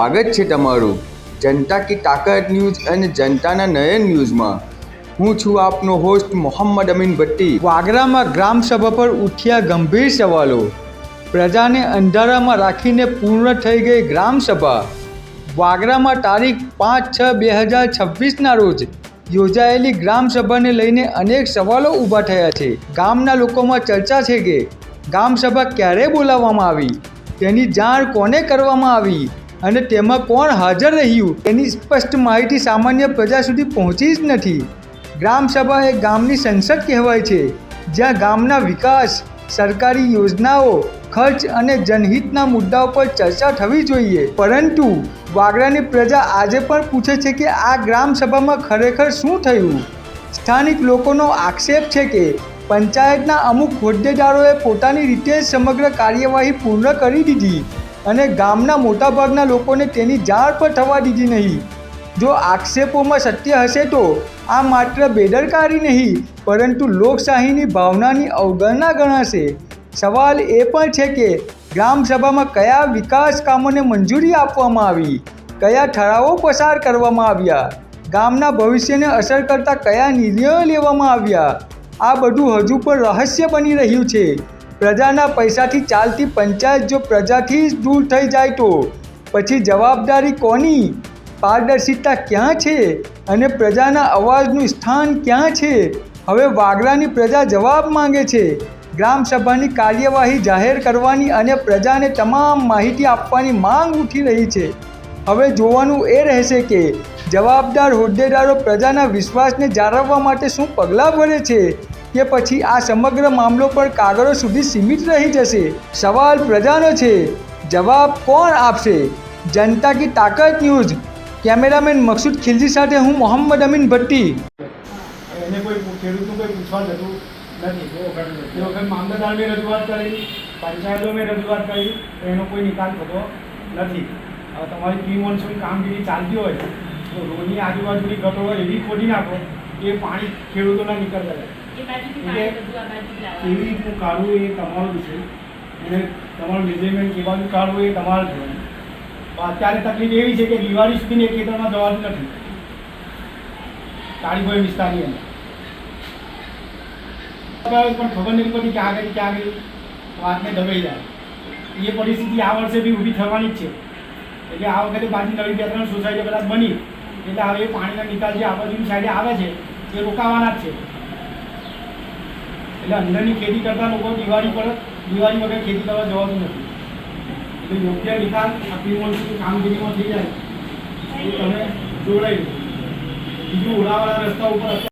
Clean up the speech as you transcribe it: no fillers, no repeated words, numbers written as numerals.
સ્વાગત છે તમારું જનતા કી તાકાત ન્યૂઝ અને જનતાના નયન ન્યૂઝમાં। હું છું આપનો હોસ્ટ મોહમ્મદ અમીન ભટ્ટી। વાગરામાં ગ્રામસભા પર ઉઠ્યા ગંભીર સવાલો। પ્રજાને અંધારામાં રાખીને પૂર્ણ થઈ ગઈ ગ્રામસભા। વાગરામાં તારીખ 5/6/2026ના રોજ યોજાયેલી ગ્રામસભાને લઈને અનેક સવાલો ઊભા થયા છે। ગામના લોકોમાં ચર્ચા છે કે ગ્રામસભા ક્યારે બોલાવવામાં આવી, તેની જાણ કોને કરવામાં આવી અને તેમાં કોણ હાજર રહ્યું તેની સ્પષ્ટ માહિતી સામાન્ય પ્રજા સુધી પહોંચી જ નથી। ગ્રામસભા એ ગામની સંસદ કહેવાય છે, જ્યાં ગામના વિકાસ, સરકારી યોજનાઓ, ખર્ચ અને જનહિતના મુદ્દાઓ પર ચર્ચા થવી જોઈએ। પરંતુ વાગરાની પ્રજા આજે પણ પૂછે છે કે આ ગ્રામસભામાં ખરેખર શું થયું। સ્થાનિક લોકોનો આક્ષેપ છે કે પંચાયતના અમુક હોદ્દેદારોએ પોતાની રીતે જ સમગ્ર કાર્યવાહી પૂર્ણ કરી દીધી અને ગામના મોટાભાગના લોકોને તેની જાણ પણ થવા દીધી નહીં। જો આક્ષેપોમાં સત્ય હશે તો આ માત્ર બેદરકારી નહીં, પરંતુ લોકશાહીની ભાવનાની અવગણના ગણાશે। સવાલ એ પણ છે કે ગ્રામસભામાં કયા વિકાસ કામોને મંજૂરી આપવામાં આવી, કયા ઠરાવો પસાર કરવામાં આવ્યા, ગામના ભવિષ્યને અસર કરતા કયા નિર્ણયો લેવામાં આવ્યા। આ બધું હજુ પણ રહસ્ય બની રહ્યું છે। પ્રજાના પૈસાથી ચાલતી પંચાયત જો પ્રજાથી જ દૂર થઈ જાય તો પછી જવાબદારી કોની, પારદર્શિતા ક્યાં છે અને પ્રજાના અવાજનું સ્થાન ક્યાં છે? હવે વાગરાની પ્રજા જવાબ માંગે છે। ગ્રામસભાની કાર્યવાહી જાહેર કરવાની અને પ્રજાને તમામ માહિતી આપવાની માંગ ઉઠી રહી છે। હવે જોવાનું એ રહેશે કે જવાબદાર હોદ્દેદારો પ્રજાના વિશ્વાસને જાળવવા માટે શું પગલાં ભરે છે કે પછી આ સમગ્ર મામલો પર કાગળો સુધી સીમિત રહી જશે। સવાલ પ્રજાનો છે, જવાબ કોણ આપશે? જનતા કી તાકાત ન્યૂઝ કેમેરામેન મકસૂદ ખિલજી સાથે હું મોહમ્મદ અમીન ભટ્ટી। એને કોઈ ખેડૂતનું કોઈ પૂછવા જતું નથી। એ વખત મામલતદાર રજૂઆત કરી, પંચાયતોમાં રજૂઆત કરી, તો એનો કોઈ નિકાલ થતો નથી। હવે તમારી પ્રી મોન્સૂન કામગીરી ચાલતી હોય તો રોડની આજુબાજુની ગટરો એવી ખોદી નાખો કે પાણી ખેડૂતોના નીકળ જાય। કેવી રીતનું કાઢવું એ તમારો વિષય અને તમારું મેનેજમેન્ટ કેવી બાજુ કાઢવું એ તમારે જોવાનું। અત્યારે તકલીફ એવી છે કે દિવાળી સુધીને એક ખેતરમાં જવાતું નથી, કાળીભાઈ વિસ્તારની અંદર પણ ખબર નથી પડતી ક્યાં ગઈ વાતને દબાઈ જાય। એ પરિસ્થિતિ આ વર્ષે બી ઊભી થવાની જ છે। એટલે આ વખતે બાજુ નવી 2-3 સોસાયટીઓ કદાચ બની એટલે હવે પાણીના નિકાલ જે આ બાજુની સાઈડે આવે છે એ રોકાવાના જ છે। એટલે અંદરની ખેતી કરતા લોકો દિવાળી વગર ખેતી કરવા જવાતું નથી। એટલે યોગ્ય નિકાલ આ પ્રી મોન્સૂન કામગીરીમાં થઈ જાય એ તમે જોડાઈ લો। બીજું ઓળાવાળા રસ્તા ઉપર